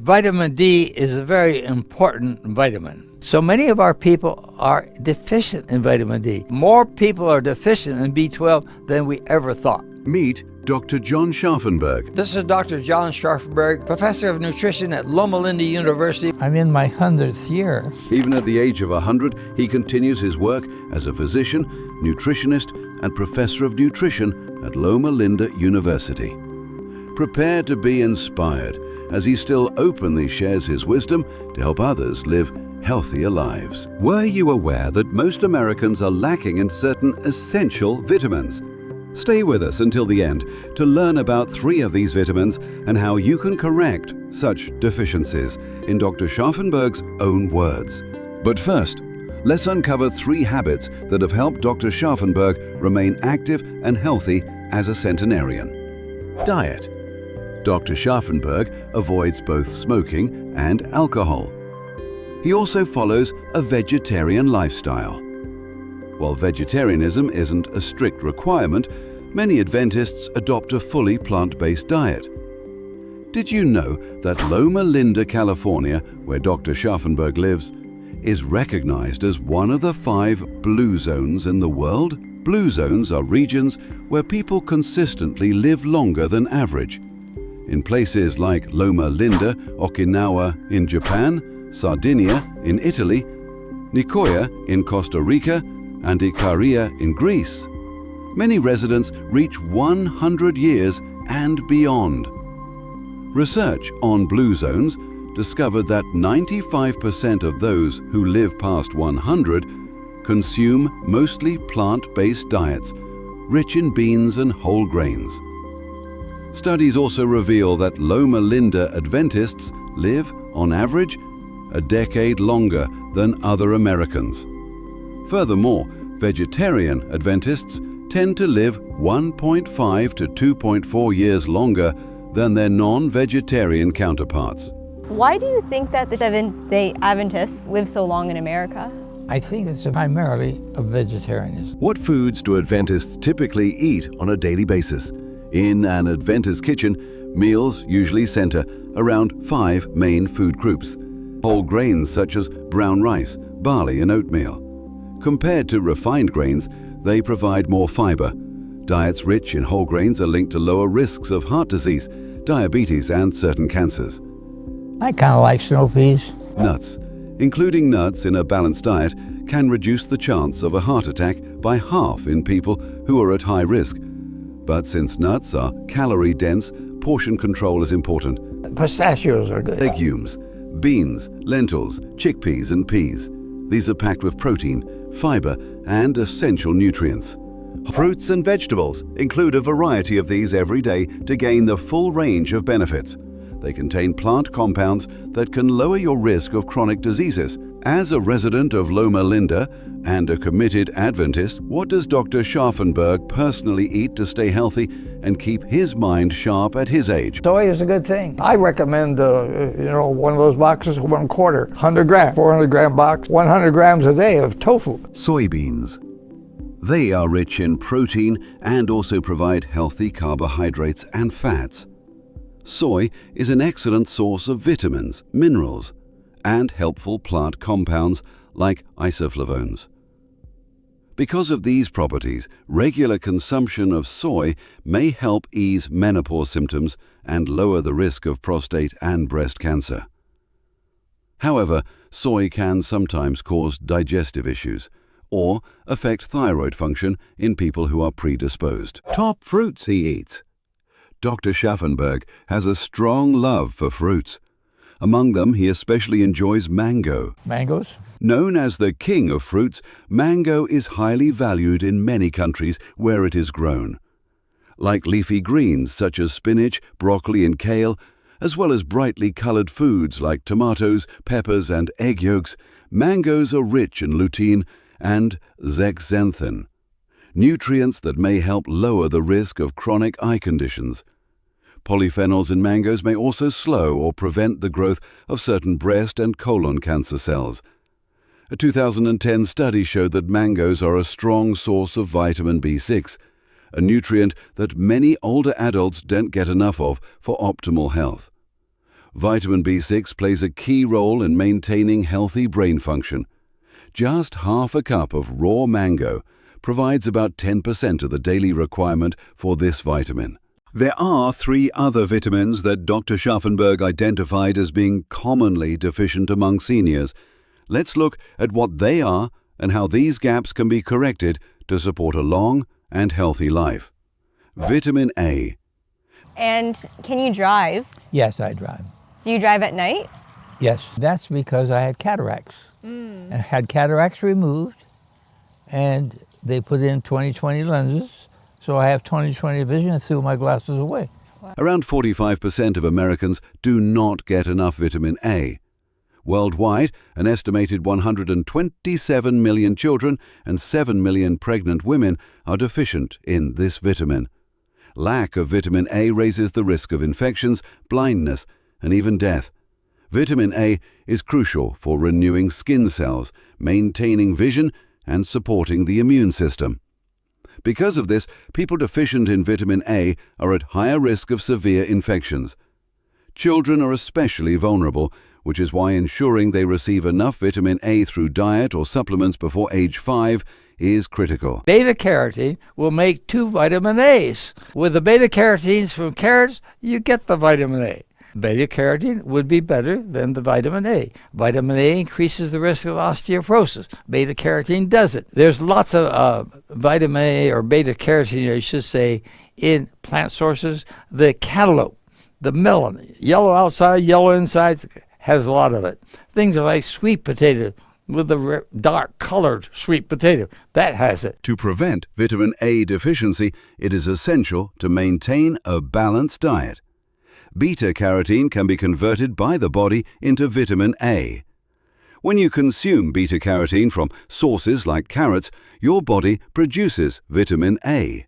Vitamin D is a very important vitamin. So many of our people are deficient in vitamin D. More people are deficient in B12 than we ever thought. Meet Dr. John Scharffenberg. This is Dr. John Scharffenberg, professor of nutrition at Loma Linda University. I'm in my 100th year. Even at the age of 100, he continues his work as a physician, nutritionist, and professor of nutrition at Loma Linda University. Prepare to be inspired as he still openly shares his wisdom to help others live healthier lives. Were you aware that most Americans are lacking in certain essential vitamins? Stay with us until the end to learn about 3 of these vitamins and how you can correct such deficiencies in Dr. Scharffenberg's own words. But first, let's uncover 3 habits that have helped Dr. Scharffenberg remain active and healthy as a centenarian. Diet. Dr. Scharffenberg avoids both smoking and alcohol. He also follows a vegetarian lifestyle. While vegetarianism isn't a strict requirement, many Adventists adopt a fully plant-based diet. Did you know that Loma Linda, California, where Dr. Scharffenberg lives, is recognized as one of the 5 blue zones in the world? Blue zones are regions where people consistently live longer than average. In places like Loma Linda, Okinawa in Japan, Sardinia in Italy, Nicoya in Costa Rica, and Ikaria in Greece, many residents reach 100 years and beyond. Research on blue zones discovered that 95% of those who live past 100 consume mostly plant-based diets, rich in beans and whole grains. Studies also reveal that Loma Linda Adventists live, on average, a decade longer than other Americans. Furthermore, vegetarian Adventists tend to live 1.5 to 2.4 years longer than their non-vegetarian counterparts. Why do you think that the Seventh-day Adventists live so long in America? I think it's primarily a vegetarianism. What foods do Adventists typically eat on a daily basis? In an Adventist kitchen, meals usually center around 5 main food groups. Whole grains such as brown rice, barley, and oatmeal. Compared to refined grains, they provide more fiber. Diets rich in whole grains are linked to lower risks of heart disease, diabetes, and certain cancers. I kind of like snow peas. Nuts. Including nuts in a balanced diet can reduce the chance of a heart attack by half in people who are at high risk. But since nuts are calorie-dense, portion control is important. Pistachios are good. Legumes. Beans, lentils, chickpeas, and peas. These are packed with protein, fiber, and essential nutrients. Fruits and vegetables include a variety of these every day to gain the full range of benefits. They contain plant compounds that can lower your risk of chronic diseases. As a resident of Loma Linda and a committed Adventist, what does Dr. Scharffenberg personally eat to stay healthy and keep his mind sharp at his age? Soy is a good thing. I recommend, one of those boxes, 1/4, 100 gram, 400 gram box, 100 grams a day of tofu. Soybeans. They are rich in protein and also provide healthy carbohydrates and fats. Soy is an excellent source of vitamins, minerals, and helpful plant compounds like isoflavones. Because of these properties, regular consumption of soy may help ease menopause symptoms and lower the risk of prostate and breast cancer. However, soy can sometimes cause digestive issues or affect thyroid function in people who are predisposed. Top fruits he eats. Dr. Scharffenberg has a strong love for fruits. Among them, he especially enjoys mango. Mangoes? Known as the king of fruits, mango is highly valued in many countries where it is grown. Like leafy greens such as spinach, broccoli, and kale, as well as brightly colored foods like tomatoes, peppers, and egg yolks, mangoes are rich in lutein and zeaxanthin, nutrients that may help lower the risk of chronic eye conditions. Polyphenols in mangoes may also slow or prevent the growth of certain breast and colon cancer cells. A 2010 study showed that mangoes are a strong source of vitamin B6, a nutrient that many older adults don't get enough of for optimal health. Vitamin B6 plays a key role in maintaining healthy brain function. Just half a cup of raw mango provides about 10% of the daily requirement for this vitamin. There are 3 other vitamins that Dr. Scharffenberg identified as being commonly deficient among seniors. Let's look at what they are and how these gaps can be corrected to support a long and healthy life. Vitamin A. And can you drive? Yes, I drive. Do you drive at night? Yes, that's because I had cataracts. I had cataracts removed, and they put in 20/20 lenses, so I have 20/20 vision and threw my glasses away. Around 45% of Americans do not get enough vitamin A. Worldwide, an estimated 127 million children and 7 million pregnant women are deficient in this vitamin. Lack of vitamin A raises the risk of infections, blindness, and even death. Vitamin A is crucial for renewing skin cells, maintaining vision, and supporting the immune system. Because of this, people deficient in vitamin A are at higher risk of severe infections. Children are especially vulnerable, which is why ensuring they receive enough vitamin A through diet or supplements before age 5 is critical. Beta-carotene will make 2 vitamin A's. With the beta-carotenes from carrots, you get the vitamin A. Beta-carotene would be better than the vitamin A. Vitamin A increases the risk of osteoporosis. Beta-carotene doesn't. There's lots of vitamin A or beta-carotene, I should say, in plant sources. The cantaloupe, the melon, yellow outside, yellow inside, has a lot of it. Things like sweet potato, with the dark-colored sweet potato, that has it. To prevent vitamin A deficiency, it is essential to maintain a balanced diet. Beta-carotene can be converted by the body into vitamin A. When you consume beta-carotene from sources like carrots, your body produces vitamin A.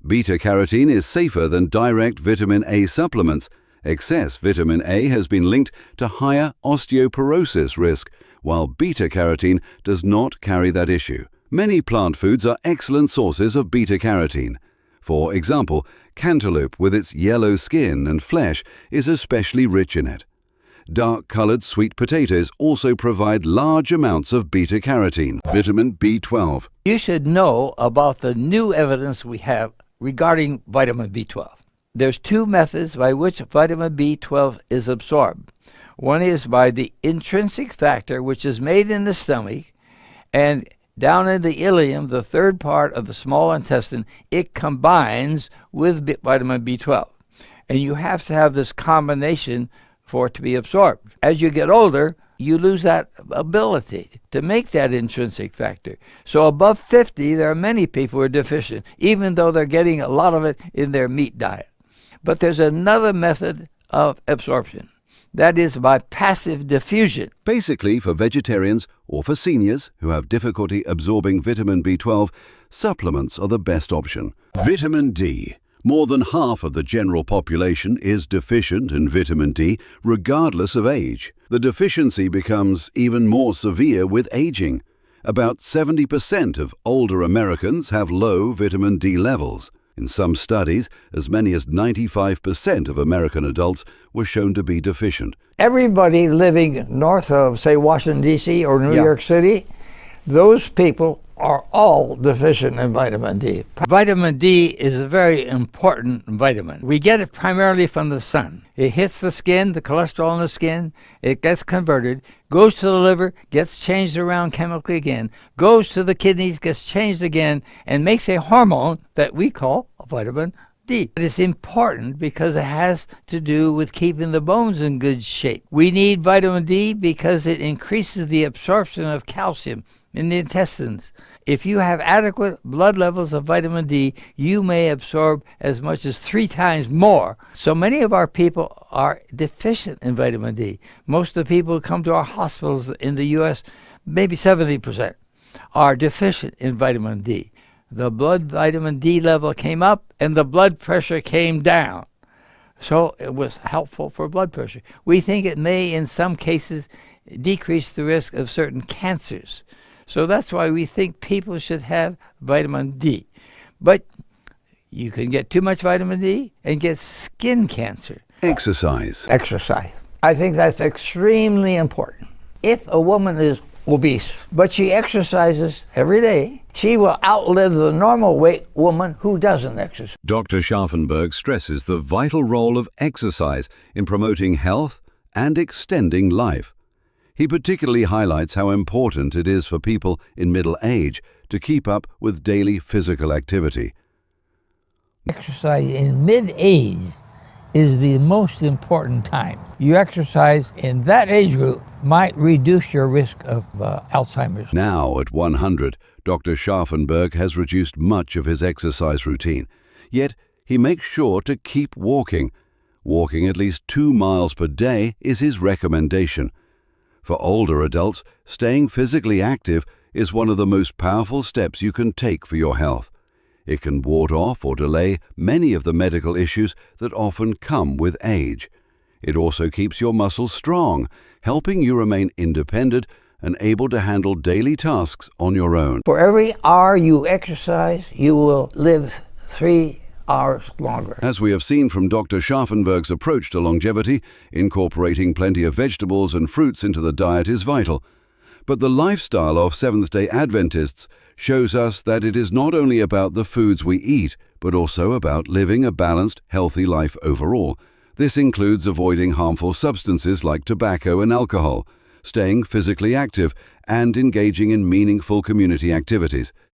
Beta-carotene is safer than direct vitamin A supplements. Excess vitamin A has been linked to higher osteoporosis risk, while beta-carotene does not carry that issue. Many plant foods are excellent sources of beta-carotene. For example, cantaloupe with its yellow skin and flesh is especially rich in it. Dark-colored sweet potatoes also provide large amounts of beta-carotene. Vitamin B12. You should know about the new evidence we have regarding vitamin B12. There's 2 methods by which vitamin B12 is absorbed. One is by the intrinsic factor, which is made in the stomach, and down in the ileum, the 3rd part of the small intestine, it combines with vitamin B12. And you have to have this combination for it to be absorbed. As you get older, you lose that ability to make that intrinsic factor. So above 50, there are many people who are deficient, even though they're getting a lot of it in their meat diet. But there's another method of absorption. That is by passive diffusion. Basically, for vegetarians or for seniors who have difficulty absorbing vitamin B12, supplements are the best option. Vitamin D. More than half of the general population is deficient in vitamin D, regardless of age. The deficiency becomes even more severe with aging. About 70% of older Americans have low vitamin D levels. In some studies, as many as 95% of American adults were shown to be deficient. Everybody living north of, say, Washington, D.C. or New York City, those people are all deficient in vitamin D. Vitamin D is a very important vitamin. We get it primarily from the sun. It hits the skin, the cholesterol in the skin, it gets converted, goes to the liver, gets changed around chemically again, goes to the kidneys, gets changed again, and makes a hormone that we call vitamin D. It is important because it has to do with keeping the bones in good shape. We need vitamin D because it increases the absorption of calcium in the intestines. If you have adequate blood levels of vitamin D, you may absorb as much as 3 times more. So many of our people are deficient in vitamin D. Most of the people who come to our hospitals in the U.S., maybe 70%, are deficient in vitamin D. The blood vitamin D level came up and the blood pressure came down. So it was helpful for blood pressure. We think it may, in some cases, decrease the risk of certain cancers. So that's why we think people should have vitamin D. But you can get too much vitamin D and get skin cancer. Exercise. Exercise. I think that's extremely important. If a woman is obese, but she exercises every day, she will outlive the normal weight woman who doesn't exercise. Dr. Scharffenberg stresses the vital role of exercise in promoting health and extending life. He particularly highlights how important it is for people in middle age to keep up with daily physical activity. Exercise in mid-age is the most important time. You exercise in that age group might reduce your risk of Alzheimer's. Now at 100, Dr. Scharffenberg has reduced much of his exercise routine, yet he makes sure to keep walking. Walking at least 2 miles per day is his recommendation. For older adults, staying physically active is one of the most powerful steps you can take for your health. It can ward off or delay many of the medical issues that often come with age. It also keeps your muscles strong, helping you remain independent and able to handle daily tasks on your own. For every hour you exercise, you will live 3 hours longer. As we have seen from Dr. Scharffenberg's approach to longevity, incorporating plenty of vegetables and fruits into the diet is vital. But the lifestyle of Seventh-day Adventists shows us that it is not only about the foods we eat, but also about living a balanced, healthy life overall. This includes avoiding harmful substances like tobacco and alcohol, staying physically active, and engaging in meaningful community activities.